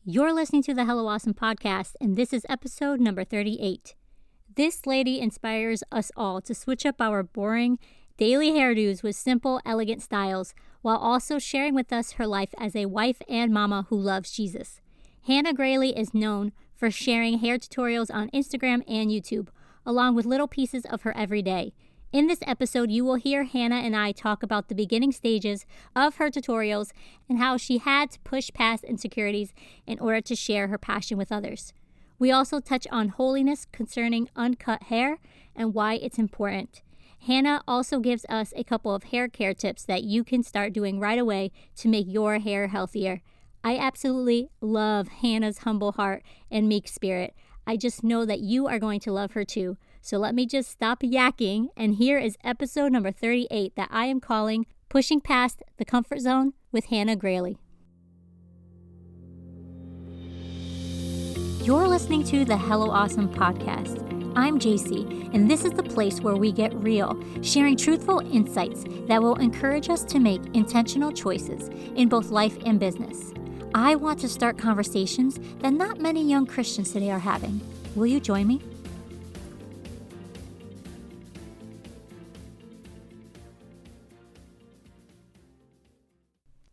You're listening to the Hello Awesome podcast, and this is episode number 38. This lady inspires us all to switch up our boring daily hairdos with simple, elegant styles, while also sharing with us her life as a wife and mama who loves Jesus. Hannah Graley is known for sharing hair tutorials on Instagram and YouTube, along with little pieces of her everyday. In this episode, you will hear Hannah and I talk about the beginning stages of her tutorials and how she had to push past insecurities in order to share her passion with others. We also touch on holiness concerning uncut hair and why it's important. Hannah also gives us a couple of hair care tips that you can start doing right away to make your hair healthier. I absolutely love Hannah's humble heart and meek spirit. I just know that you are going to love her too. So let me just stop yakking, and here is episode number 38 that I am calling Pushing Past the Comfort Zone with Hannah Graley. You're listening to the Hello Awesome podcast. I'm JC, and this is the place where we get real, sharing truthful insights that will encourage us to make intentional choices in both life and business. I want to start conversations that not many young Christians today are having. Will you join me?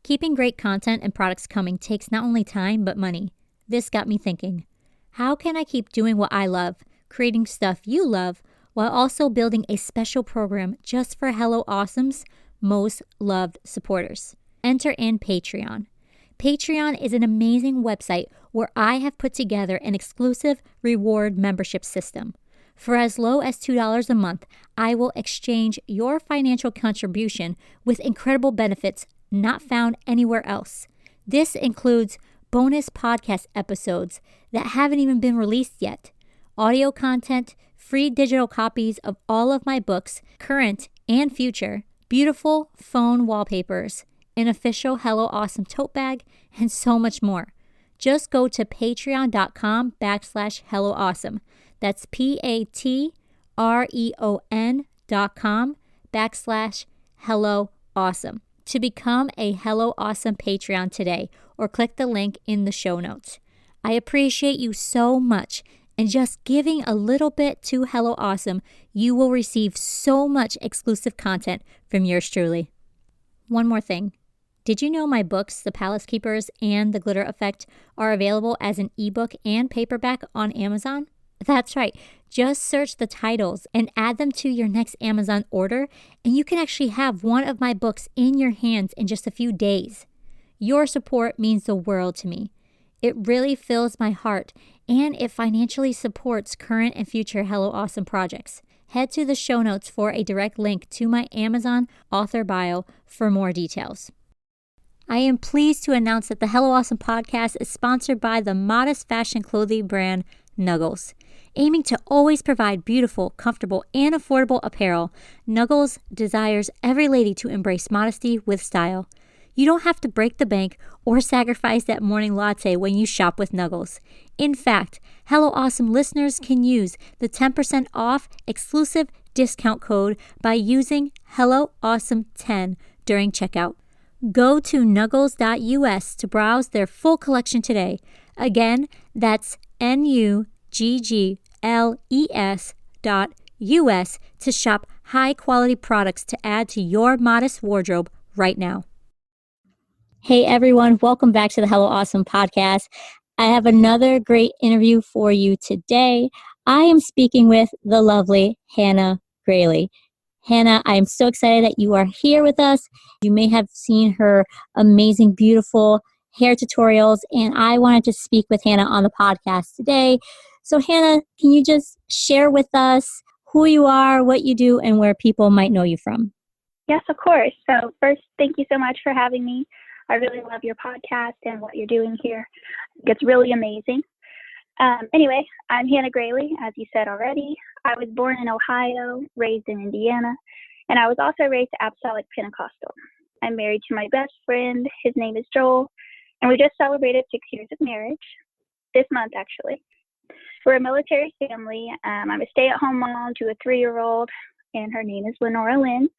Keeping great content and products coming takes not only time, but money. This got me thinking, how can I keep doing what I love, creating stuff you love, while also building a special program just for Hello Awesome's most loved supporters? Enter in Patreon. Patreon is an amazing website where I have put together an exclusive reward membership system. For as low as $2 a month, I will exchange your financial contribution with incredible benefits not found anywhere else. This includes bonus podcast episodes that haven't even been released yet, audio content, free digital copies of all of my books, current and future, beautiful phone wallpapers, an official Hello Awesome tote bag, and so much more. Just go to patreon.com/Hello Awesome. That's patreon.com/Hello Awesome to become a Hello Awesome Patreon today, or click the link in the show notes. I appreciate you so much, and just giving a little bit to Hello Awesome, you will receive so much exclusive content from yours truly. One more thing. Did you know my books, The Palace Keepers and The Glitter Effect, are available as an ebook and paperback on Amazon? That's right. Just search the titles and add them to your next Amazon order, and you can actually have one of my books in your hands in just a few days. Your support means the world to me. It really fills my heart, and it financially supports current and future Hello Awesome projects. Head to the show notes for a direct link to my Amazon author bio for more details. I am pleased to announce that the Hello Awesome podcast is sponsored by the modest fashion clothing brand Nuggles. Aiming to always provide beautiful, comfortable, and affordable apparel, Nuggles desires every lady to embrace modesty with style. You don't have to break the bank or sacrifice that morning latte when you shop with Nuggles. In fact, Hello Awesome listeners can use the 10% off exclusive discount code by using Hello Awesome 10 during checkout. Go to nuggles.us to browse their full collection today. Again, that's nuggles.us to shop high-quality products to add to your modest wardrobe right now. Hey everyone, welcome back to the Hello Awesome podcast. I have another great interview for you today. I am speaking with the lovely Hannah Graley. Hannah, I am so excited that you are here with us. You may have seen her amazing, beautiful hair tutorials, and I wanted to speak with Hannah on the podcast today. So Hannah, can you just share with us who you are, what you do, and where people might know you from? Yes, of course. So first, thank you so much for having me. I really love your podcast and what you're doing here. It's really amazing. Anyway, I'm Hannah Graley, as you said already. I was born in Ohio, raised in Indiana, and I was also raised Apostolic Pentecostal. I'm married to my best friend. His name is Joel, and we just celebrated 6 years of marriage this month, actually. We're a military family. I'm a stay-at-home mom to a 3-year-old, and her name is Lenora Lynn.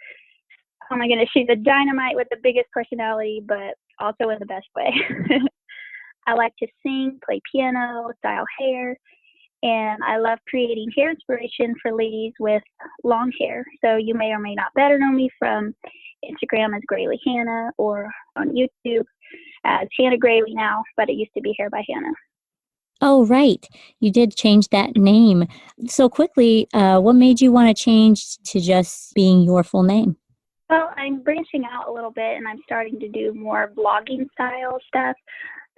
Oh my goodness, she's a dynamite with the biggest personality, but also in the best way. I like to sing, play piano, style hair, and I love creating hair inspiration for ladies with long hair. So you may or may not better know me from Instagram as Graley Hannah or on YouTube as Hannah Graley now, but it used to be Hair by Hannah. Oh, right. You did change that name. So quickly, what made you want to change to just being your full name? Well, I'm branching out a little bit and I'm starting to do more vlogging style stuff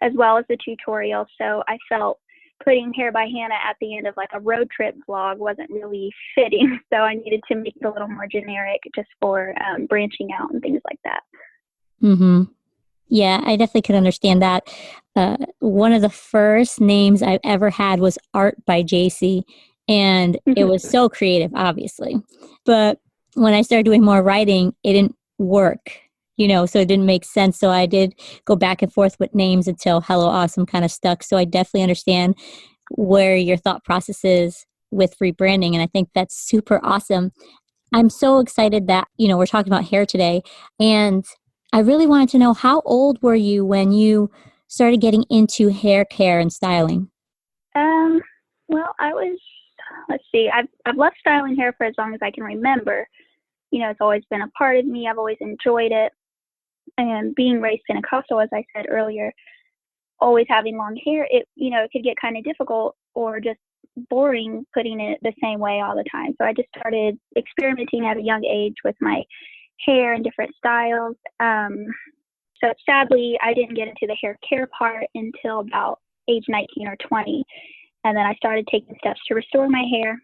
as well as the tutorial. So I felt putting Hair by Hannah at the end of like a road trip vlog wasn't really fitting. So I needed to make it a little more generic just for branching out and things like that. Mm-hmm. Yeah, I definitely could understand that. One of the first names I've ever had was Art by JC, and it was so creative, obviously. But when I started doing more writing, it didn't work, so it didn't make sense. So I did go back and forth with names until Hello Awesome kind of stuck. So I definitely understand where your thought process is with rebranding, and I think that's super awesome. I'm so excited that, we're talking about hair today, and I really wanted to know, how old were you when you started getting into hair care and styling? Well, let's see, I've loved styling hair for as long as I can remember. It's always been a part of me. I've always enjoyed it. And being raised Pentecostal, as I said earlier, always having long hair, it could get kind of difficult or just boring putting it the same way all the time. So I just started experimenting at a young age with my hair and different styles. So sadly, I didn't get into the hair care part until about age 19 or 20. And then I started taking steps to restore my hair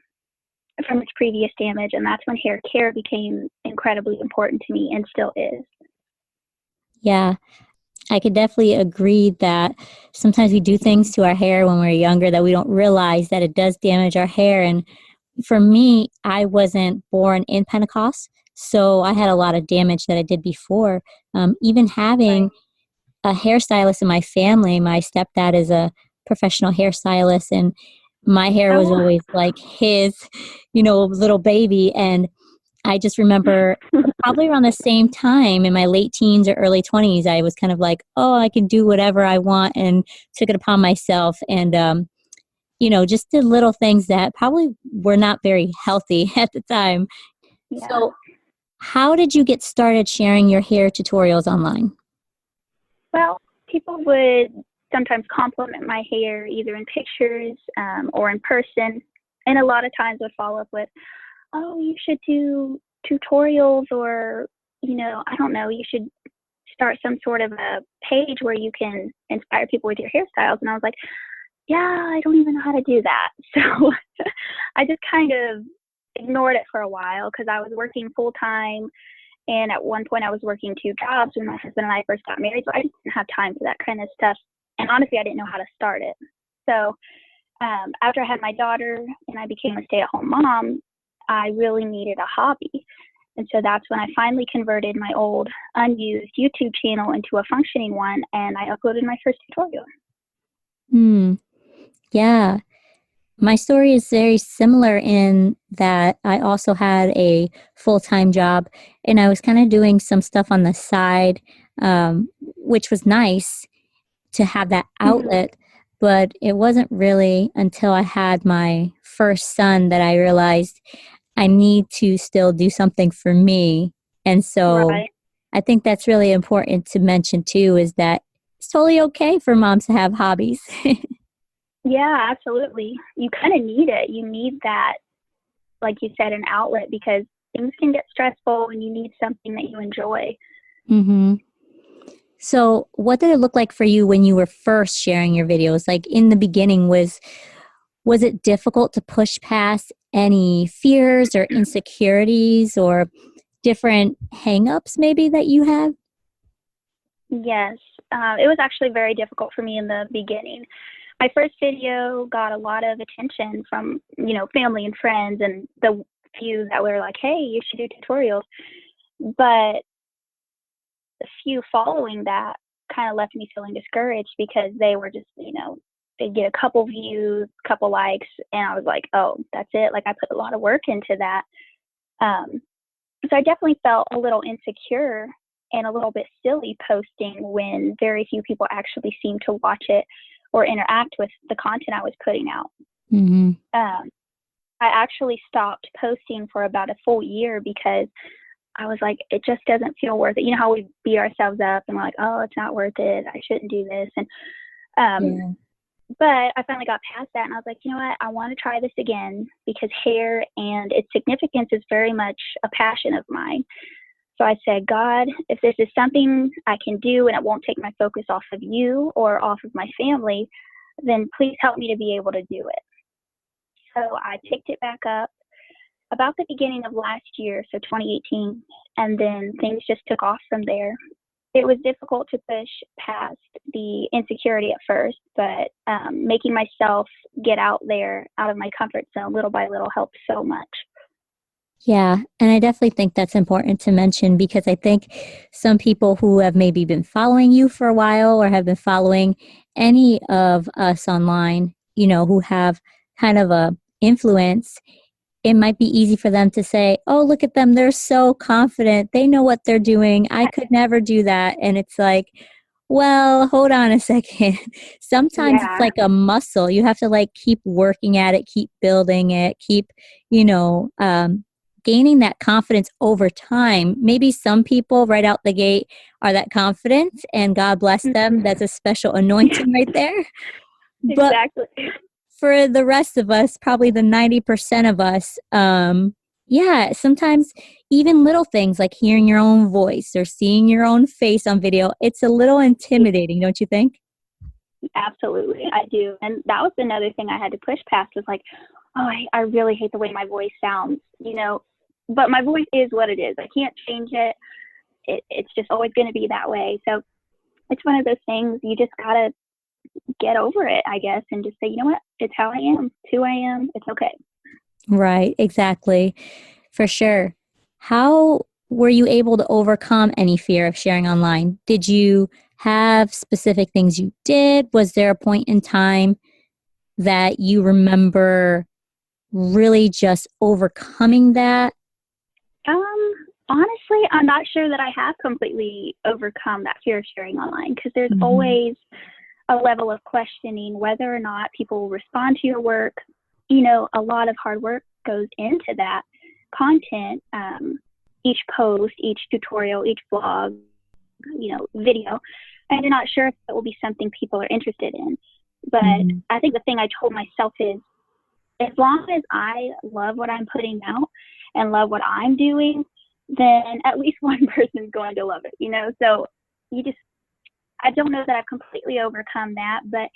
from its previous damage. And that's when hair care became incredibly important to me and still is. Yeah, I could definitely agree that sometimes we do things to our hair when we're younger that we don't realize that it does damage our hair. And for me, I wasn't born in Pentecost, so I had a lot of damage that I did before. Even having a hairstylist in my family, my stepdad is a professional hairstylist, and my hair was always like his, little baby. And I just remember probably around the same time in my late teens or early 20s, I was kind of like, oh, I can do whatever I want, and took it upon myself and, just did little things that probably were not very healthy at the time. Yeah. So how did you get started sharing your hair tutorials online? Well, people would sometimes compliment my hair either in pictures or in person. And a lot of times would follow up with, oh, you should do tutorials or, I don't know, you should start some sort of a page where you can inspire people with your hairstyles. And I was like, yeah, I don't even know how to do that. So I just kind of ignored it for a while because I was working full time. And at one point I was working 2 jobs when my husband and I first got married. So I just didn't have time for that kind of stuff. And honestly, I didn't know how to start it. So after I had my daughter and I became a stay-at-home mom, I really needed a hobby. And so that's when I finally converted my old unused YouTube channel into a functioning one, and I uploaded my first tutorial. Yeah. My story is very similar in that I also had a full-time job, and I was kind of doing some stuff on the side, which was nice to have that outlet. But it wasn't really until I had my first son that I realized I need to still do something for me. And so I think that's really important to mention too, is that it's totally okay for moms to have hobbies. Yeah, absolutely. You kind of need it. You need that, like you said, an outlet, because things can get stressful and you need something that you enjoy. Mm-hmm. So what did it look like for you when you were first sharing your videos? Like in the beginning, was it difficult to push past any fears or insecurities or different hangups maybe that you have? Yes, it was actually very difficult for me in the beginning. My first video got a lot of attention from, family and friends and the few that were like, hey, you should do tutorials. But the few following that kind of left me feeling discouraged because they were just, they'd get a couple views, couple likes, and I was like, oh, that's it. Like I put a lot of work into that. So I definitely felt a little insecure and a little bit silly posting when very few people actually seem to watch it or interact with the content I was putting out. Mm-hmm. I actually stopped posting for about a full year because I was like, it just doesn't feel worth it. You know how we beat ourselves up and we're like, oh, it's not worth it. I shouldn't do this. And but I finally got past that, and I was like, you know what? I want to try this again because hair and its significance is very much a passion of mine. So I said, God, if this is something I can do and it won't take my focus off of you or off of my family, then please help me to be able to do it. So I picked it back up about the beginning of last year, so 2018, and then things just took off from there. It was difficult to push past the insecurity at first, but making myself get out there, out of my comfort zone, little by little, helped so much. Yeah, and I definitely think that's important to mention because I think some people who have maybe been following you for a while or have been following any of us online, you know, who have kind of a influence, it might be easy for them to say, oh, look at them. They're so confident. They know what they're doing. I could never do that. And it's like, well, hold on a second. Sometimes it's like a muscle. You have to like keep working at it, keep building it, keep, you know, gaining that confidence over time. Maybe some people right out the gate are that confident and God bless them. That's a special anointing right there. But exactly. For the rest of us, probably the 90% of us, yeah, sometimes even little things like hearing your own voice or seeing your own face on video, it's a little intimidating, don't you think? Absolutely, I do. And that was another thing I had to push past was like, oh, I really hate the way my voice sounds, you know, but my voice is what it is. I can't change it. It's just always going to be that way. So it's one of those things you just got to get over it, I guess, and just say, you know what, it's how I am, it's who I am, it's okay. Right, exactly. For sure. How were you able to overcome any fear of sharing online? Did you have specific things you did? Was there a point in time that you remember really just overcoming that? Honestly, I'm not sure that I have completely overcome that fear of sharing online because there's always a level of questioning whether or not people will respond to your work. You know, a lot of hard work goes into that content, each post, each tutorial, each blog, you know, video, and you're not sure if it will be something people are interested in. But I think the thing I told myself is, as long as I love what I'm putting out and love what I'm doing, then at least one person's going to love it, you know? So I don't know that I've completely overcome that, but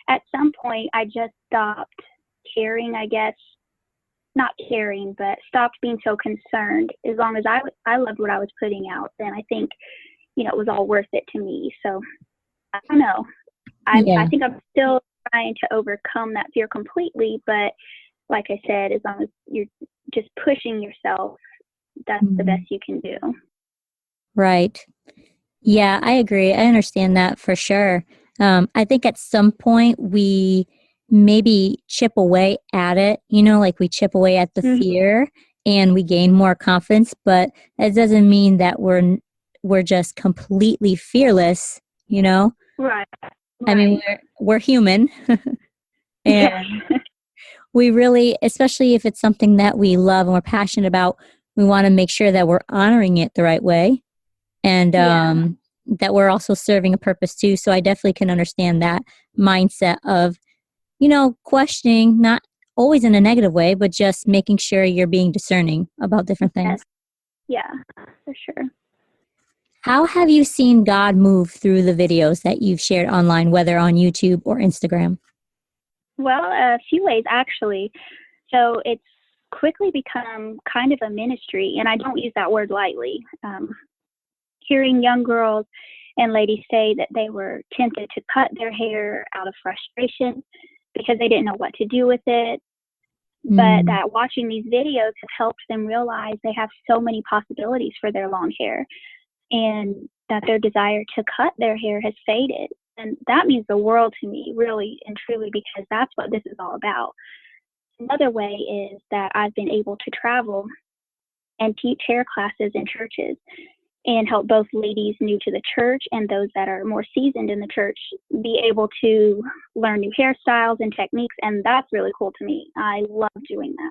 at some point I just stopped caring, I guess. Not caring, but stopped being so concerned. As long as I loved what I was putting out, then I think, you know, it was all worth it to me. So I don't know. I think I'm still trying to overcome that fear completely, but like I said, as long as you're just pushing yourself, that's the best you can do. Right. Yeah, I agree. I understand that for sure. I think at some point we maybe chip away at it, you know, like we chip away at the fear and we gain more confidence, but that doesn't mean that we're just completely fearless, you know? Right. I mean, we're human. And we really, especially if it's something that we love and we're passionate about, we want to make sure that we're honoring it the right way and that we're also serving a purpose too. So I definitely can understand that mindset of, you know, questioning, not always in a negative way, but just making sure you're being discerning about different things. Yeah, for sure. How have you seen God move through the videos that you've shared online, whether on YouTube or Instagram? Well, a few ways actually. So it's quickly become kind of a ministry, and I don't use that word lightly. Hearing young girls and ladies say that they were tempted to cut their hair out of frustration because they didn't know what to do with it, but that watching these videos have helped them realize they have so many possibilities for their long hair and that their desire to cut their hair has faded. And that means the world to me, really and truly, because that's what this is all about. Another way is that I've been able to travel and teach hair classes in churches. and help both ladies new to the church and those that are more seasoned in the church be able to learn new hairstyles and techniques. And that's really cool to me. I love doing that.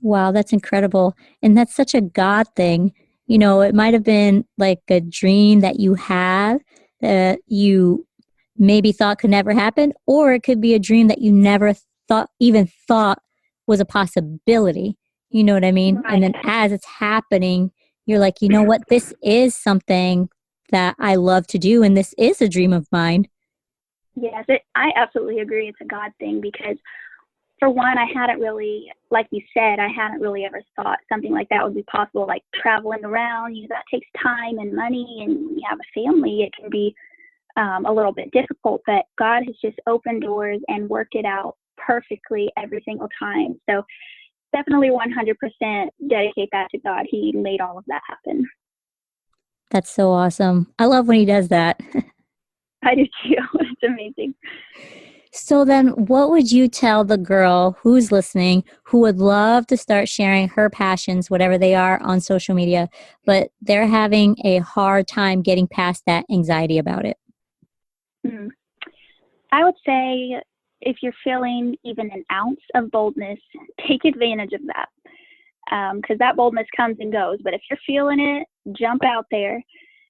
Wow, that's incredible. And that's such a God thing. It might have been like a dream that you have that you maybe thought could never happen, or it could be a dream that you never thought was a possibility. You know what I mean? Right. And then as it's happening, you're like, you know what? This is something that I love to do, and this is a dream of mine. Yes, I absolutely agree. It's a God thing because, for one, I hadn't really, like you said, I hadn't really ever thought something like that would be possible, like traveling around. That takes time and money, and when you have a family, it can be a little bit difficult, but God has just opened doors and worked it out perfectly every single time. So definitely 100% dedicate that to God. He made all of that happen. That's so awesome. I love when he does that. I do too. It's amazing. So then what would you tell the girl who's listening who would love to start sharing her passions, whatever they are, on social media, but they're having a hard time getting past that anxiety about it? I would say if you're feeling even an ounce of boldness, take advantage of that, because that boldness comes and goes. But if you're feeling it, jump out there.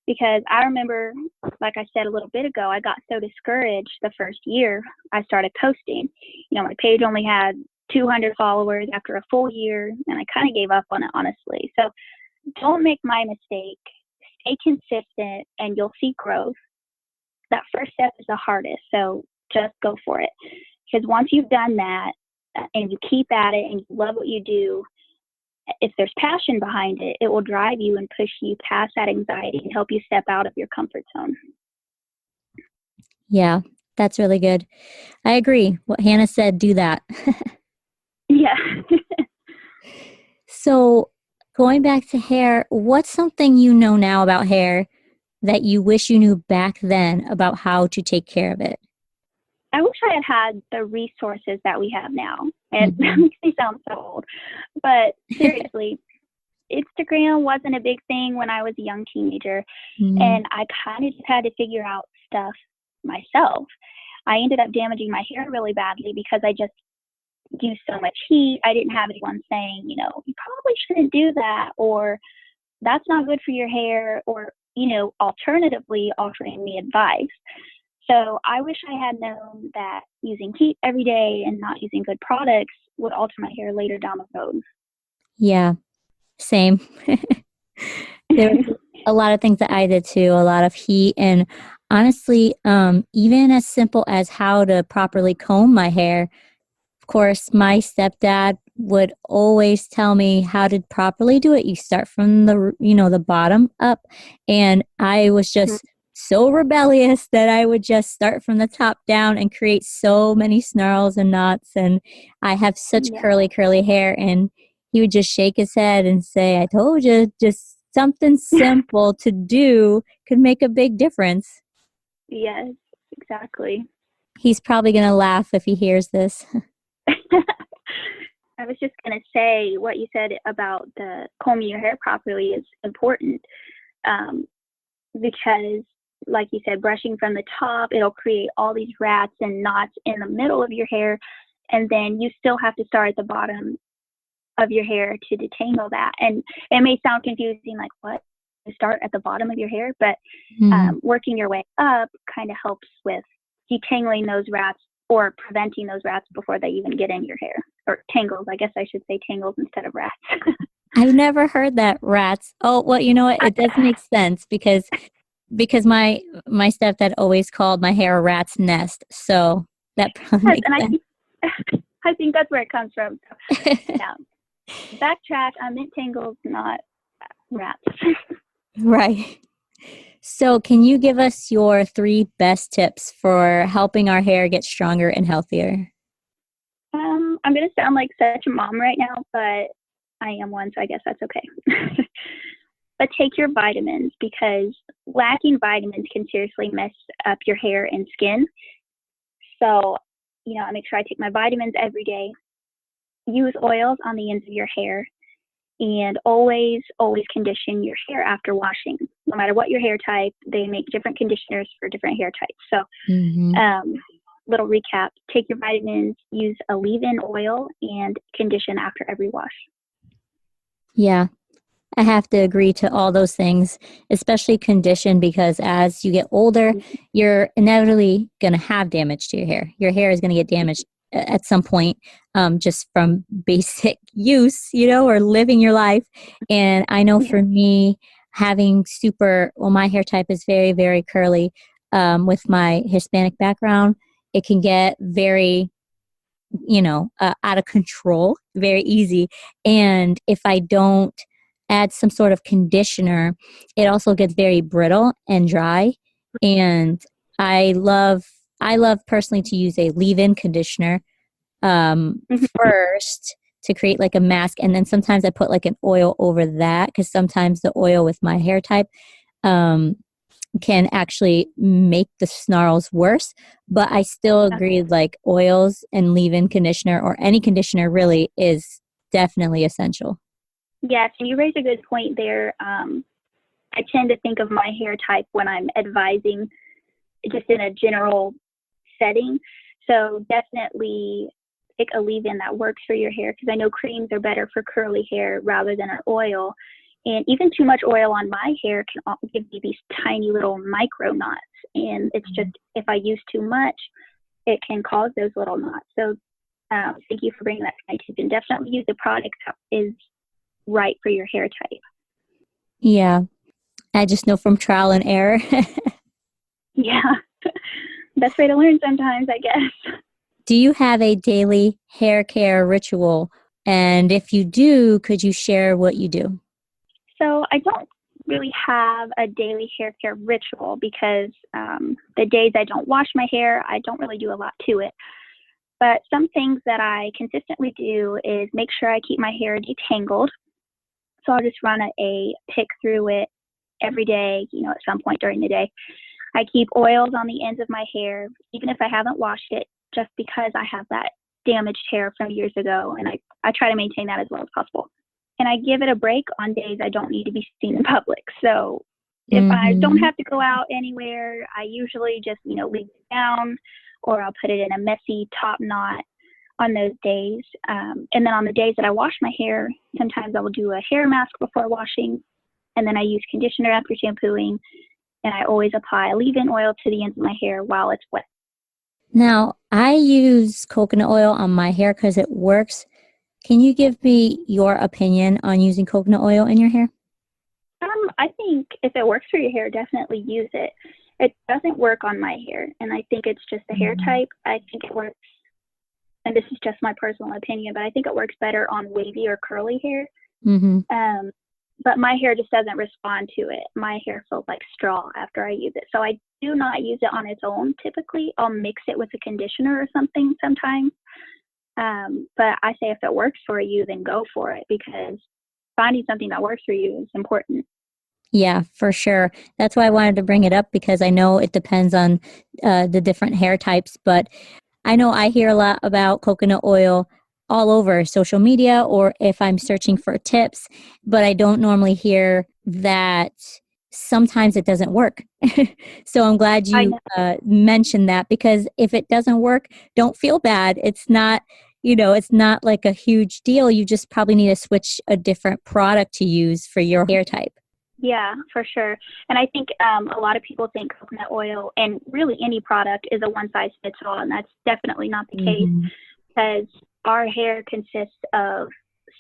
Because I remember, like I said a little bit ago, I got so discouraged the first year I started posting. My page only had 200 followers after a full year, and I kind of gave up on it, honestly. So don't make my mistake. Stay consistent, and you'll see growth. That first step is the hardest, so just go for it. Because once you've done that, and you keep at it, and you love what you do, if there's passion behind it, it will drive you and push you past that anxiety and help you step out of your comfort zone. Yeah, that's really good. I agree. What Hannah said, do that. Yeah. So going back to hair, what's something you know now about hair that you wish you knew back then about how to take care of it? I wish I had the resources that we have now. And that makes me sound so old. But seriously, Instagram wasn't a big thing when I was a young teenager. And I kind of just had to figure out stuff myself. I ended up damaging my hair really badly because I just used so much heat. I didn't have anyone saying, you probably shouldn't do that, or that's not good for your hair, or, alternatively offering me advice. So I wish I had known that using heat every day and not using good products would alter my hair later down the road. Yeah, same. There were a lot of things that I did too, a lot of heat. And honestly, even as simple as how to properly comb my hair. Of course, my stepdad would always tell me how to properly do it. You start from the bottom up. And I was just so rebellious that I would just start from the top down and create so many snarls and knots. And I have such curly hair. And he would just shake his head and say, I told you, just something simple to do could make a big difference. Yes, exactly. He's probably going to laugh if he hears this. I was just going to say what you said about the combing your hair properly is important, because, like you said, brushing from the top, it'll create all these rats and knots in the middle of your hair, and then you still have to start at the bottom of your hair to detangle that. And it may sound confusing, like, what? You start at the bottom of your hair, but working your way up kind of helps with detangling those rats, or preventing those rats before they even get in your hair. Or tangles, I guess I should say tangles instead of rats. I've never heard that, rats. Oh, well, you know what? It does make sense because my stepdad always called my hair a rat's nest. So that probably makes sense. I think that's where it comes from. So, yeah. Backtrack, I meant tangles, not rats. Right. So can you give us your 3 best tips for helping our hair get stronger and healthier? I'm going to sound like such a mom right now, but I am one, so I guess that's okay. But take your vitamins, because lacking vitamins can seriously mess up your hair and skin. So, I make sure I take my vitamins every day. Use oils on the ends of your hair. And always, always condition your hair after washing. No matter what your hair type, they make different conditioners for different hair types. So, little recap, take your vitamins, use a leave-in oil, and condition after every wash. Yeah, I have to agree to all those things, especially condition, because as you get older, you're inevitably going to have damage to your hair. Your hair is going to get damaged at some point, just from basic use, or living your life. And I know for me, having my hair type is very, very curly. With my Hispanic background, it can get very, out of control very easy. And if I don't add some sort of conditioner, it also gets very brittle and dry. And I love personally to use a leave-in conditioner first to create like a mask, and then sometimes I put like an oil over that, because sometimes the oil with my hair type can actually make the snarls worse. But I still agree, like oils and leave-in conditioner, or any conditioner really, is definitely essential. Yes, and you raise a good point there. I tend to think of my hair type when I'm advising just in a general setting. So definitely pick a leave-in that works for your hair, because I know creams are better for curly hair rather than an oil. And even too much oil on my hair can give me these tiny little micro knots. And it's just, if I use too much, it can cause those little knots. So thank you for bringing that to my attention. Definitely use a product that is right for your hair type. Yeah, I just know from trial and error. Yeah, best way to learn sometimes, I guess. Do you have a daily hair care ritual? And if you do, could you share what you do? So I don't really have a daily hair care ritual, because the days I don't wash my hair, I don't really do a lot to it. But some things that I consistently do is make sure I keep my hair detangled. So I'll just run a pick through it every day, at some point during the day. I keep oils on the ends of my hair, even if I haven't washed it, just because I have that damaged hair from years ago, and I try to maintain that as well as possible. And I give it a break on days I don't need to be seen in public. So if I don't have to go out anywhere, I usually just, leave it down, or I'll put it in a messy top knot on those days. And then on the days that I wash my hair, sometimes I will do a hair mask before washing, and then I use conditioner after shampooing, and I always apply a leave-in oil to the ends of my hair while it's wet. Now, I use coconut oil on my hair because it works. Can you give me your opinion on using coconut oil in your hair? I think if it works for your hair, definitely use it. It doesn't work on my hair, and I think it's just the hair type. I think it works, and this is just my personal opinion, but I think it works better on wavy or curly hair. But my hair just doesn't respond to it. My hair feels like straw after I use it. So I do not use it on its own typically. I'll mix it with a conditioner or something sometimes. But I say if it works for you, then go for it, because finding something that works for you is important. Yeah, for sure. That's why I wanted to bring it up, because I know it depends on the different hair types. But I know I hear a lot about coconut oil all over social media, or if I'm searching for tips, but I don't normally hear that sometimes it doesn't work. So I'm glad you mentioned that, because if it doesn't work, don't feel bad. It's not, it's not like a huge deal. You just probably need to switch a different product to use for your hair type. Yeah, for sure. And I think a lot of people think coconut oil, and really any product, is a one-size-fits-all, and that's definitely not the case, because our hair consists of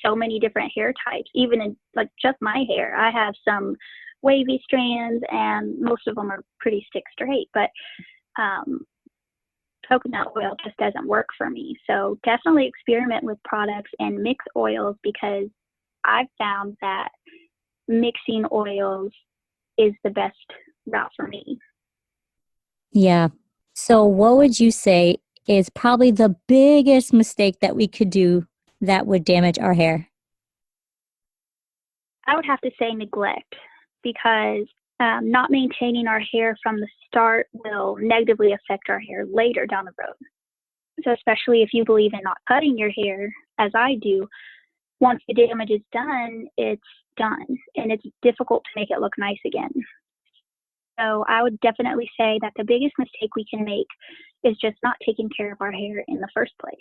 so many different hair types. Even in like just my hair, I have some wavy strands, and most of them are pretty stick straight, but coconut oil just doesn't work for me. So definitely experiment with products and mix oils, because I've found that mixing oils is the best route for me. Yeah. So what would you say is probably the biggest mistake that we could do that would damage our hair? I would have to say neglect, because not maintaining our hair from the start will negatively affect our hair later down the road. So especially if you believe in not cutting your hair, as I do, once the damage is done, it's done, and it's difficult to make it look nice again. So I would definitely say that the biggest mistake we can make is just not taking care of our hair in the first place.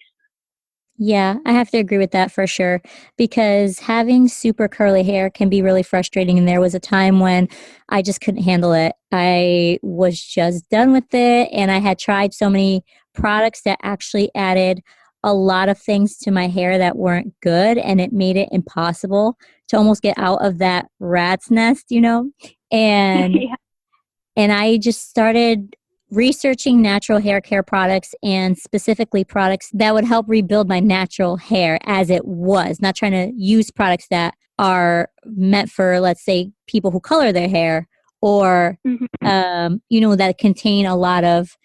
Yeah, I have to agree with that for sure, because having super curly hair can be really frustrating. And there was a time when I just couldn't handle it. I was just done with it. And I had tried so many products that actually added a lot of things to my hair that weren't good. And it made it impossible to almost get out of that rat's nest, you know? And Yeah. and I just started researching natural hair care products, and specifically products that would help rebuild my natural hair as it was, not trying to use products that are meant for, let's say, people who color their hair, or, that contain a lot of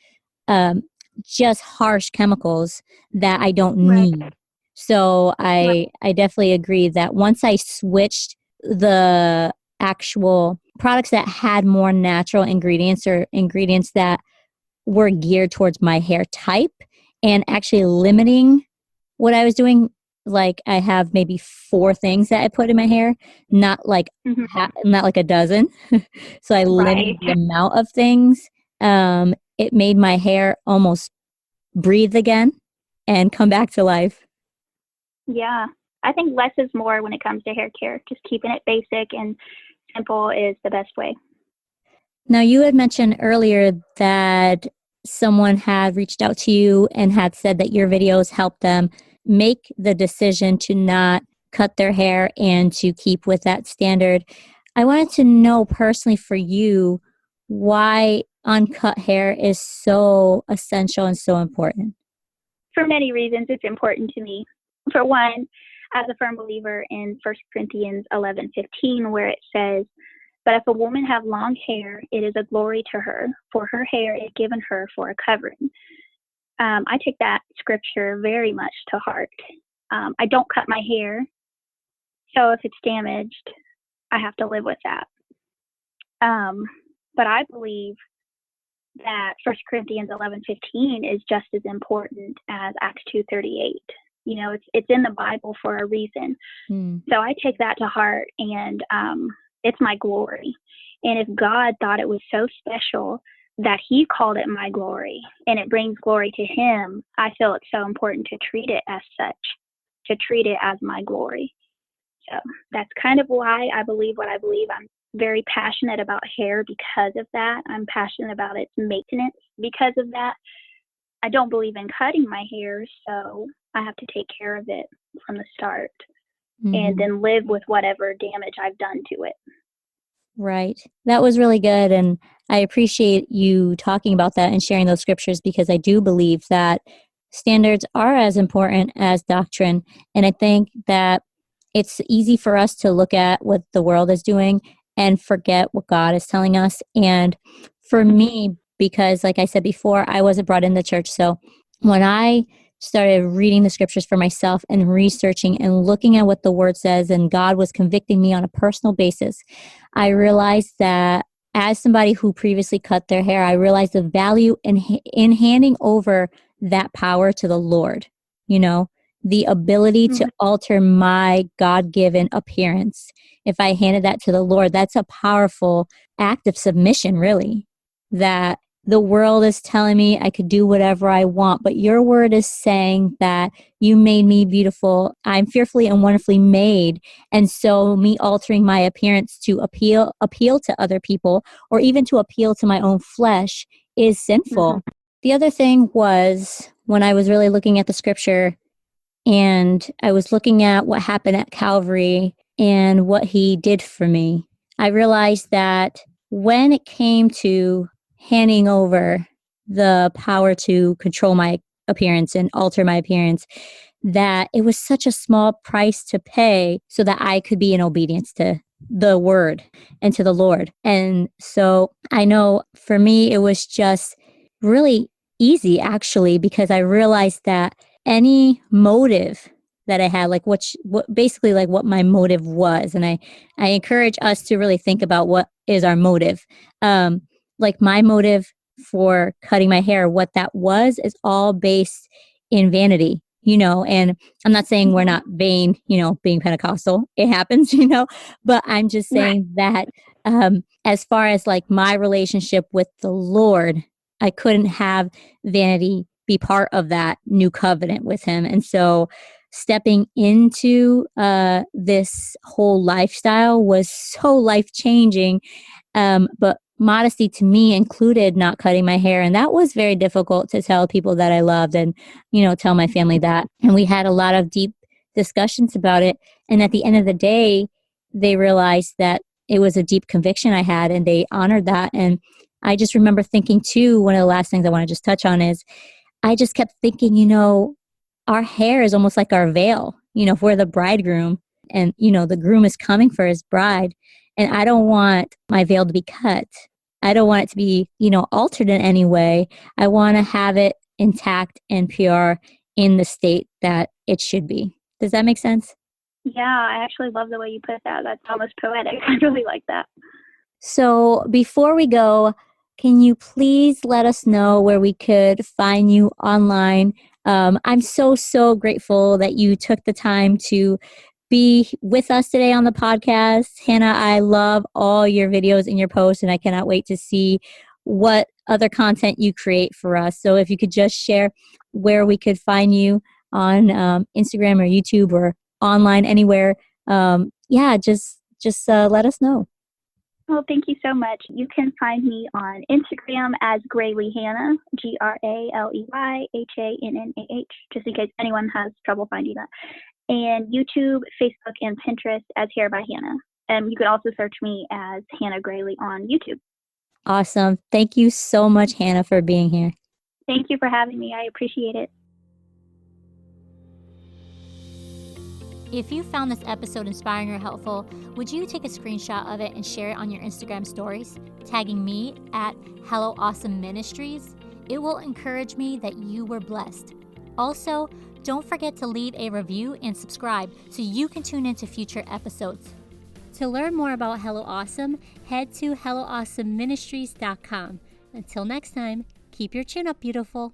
um, just harsh chemicals that I don't Right. need. So I definitely agree that once I switched the actual products that had more natural ingredients, or ingredients that were geared towards my hair type, and actually limiting what I was doing, like I have maybe 4 things that I put in my hair, not like not like a dozen. So I limited the amount of things. It made my hair almost breathe again and come back to life. Yeah. I think less is more when it comes to hair care. Just keeping it basic and simple is the best way. Now, you had mentioned earlier that someone had reached out to you and had said that your videos helped them make the decision to not cut their hair and to keep with that standard. I wanted to know personally for you why uncut hair is so essential and so important. For many reasons, it's important to me. For one, as a firm believer in 1 Corinthians 11:15, where it says, "But if a woman have long hair, it is a glory to her, for her hair is given her for a covering." I take that scripture very much to heart. I don't cut my hair, so if it's damaged, I have to live with that. But I believe that 1 Corinthians 11:15 is just as important as Acts 2:38. You know, it's in the Bible for a reason. So I take that to heart, and it's my glory. And if God thought it was so special that he called it my glory, and it brings glory to him, I feel it's so important to treat it as such, to treat it as my glory. So that's kind of why I believe what I believe. I'm very passionate about hair because of that. I'm passionate about its maintenance because of that. I don't believe in cutting my hair, so I have to take care of it from the start and then live with whatever damage I've done to it. Right. That was really good. And I appreciate you talking about that and sharing those scriptures, because I do believe that standards are as important as doctrine. And I think that it's easy for us to look at what the world is doing and forget what God is telling us. And for me, because like I said before, I wasn't brought in the church. So when I started reading the scriptures for myself and researching and looking at what the word says, and God was convicting me on a personal basis, I realized that as somebody who previously cut their hair, I realized the value in handing over that power to the Lord, the ability to alter my God-given appearance. If I handed that to the Lord, that's a powerful act of submission, really, that the world is telling me I could do whatever I want, but your word is saying that you made me beautiful. I'm fearfully and wonderfully made. And so me altering my appearance to appeal to other people, or even to appeal to my own flesh, is sinful. The other thing was, when I was really looking at the scripture and I was looking at what happened at Calvary and what he did for me, I realized that when it came to handing over the power to control my appearance and alter my appearance, that it was such a small price to pay so that I could be in obedience to the word and to the Lord. And so I know for me, it was just really easy, actually, because I realized that any motive that I had, like what basically like what my motive was. And I encourage us to really think about what is our motive. Like my motive for cutting my hair, what that was, is all based in vanity. and I'm not saying we're not vain, being Pentecostal. It happens, but I'm just saying that as far as like my relationship with the Lord, I couldn't have vanity be part of that new covenant with him. And so stepping into this whole lifestyle was so life changing. But modesty to me included not cutting my hair. And that was very difficult to tell people that I loved and, tell my family that. And we had a lot of deep discussions about it. And at the end of the day, they realized that it was a deep conviction I had and they honored that. And I just remember thinking too, one of the last things I want to just touch on is I just kept thinking, our hair is almost like our veil, if we're the bridegroom and, the groom is coming for his bride. And I don't want my veil to be cut. I don't want it to be, altered in any way. I want to have it intact and pure in the state that it should be. Does that make sense? Yeah, I actually love the way you put that. That's almost poetic. I really like that. So before we go, can you please let us know where we could find you online? I'm so grateful that you took the time to be with us today on the podcast. Hannah, I love all your videos and your posts, and I cannot wait to see what other content you create for us. So if you could just share where we could find you on Instagram or YouTube or online anywhere, just let us know. Well, thank you so much. You can find me on Instagram as Graley Hannah, GraleyHannah, just in case anyone has trouble finding that. And YouTube, Facebook, and Pinterest as Hair by Hannah. And you could also search me as Hannah Graley on YouTube. Awesome. Thank you so much, Hannah, for being here. Thank you for having me. I appreciate it. If you found this episode inspiring or helpful, would you take a screenshot of it and share it on your Instagram stories, tagging me at Hello Awesome Ministries? It will encourage me that you were blessed. Also, don't forget to leave a review and subscribe so you can tune into future episodes. To learn more about Hello Awesome, head to HelloAwesomeMinistries.com. Until next time, keep your chin up, beautiful.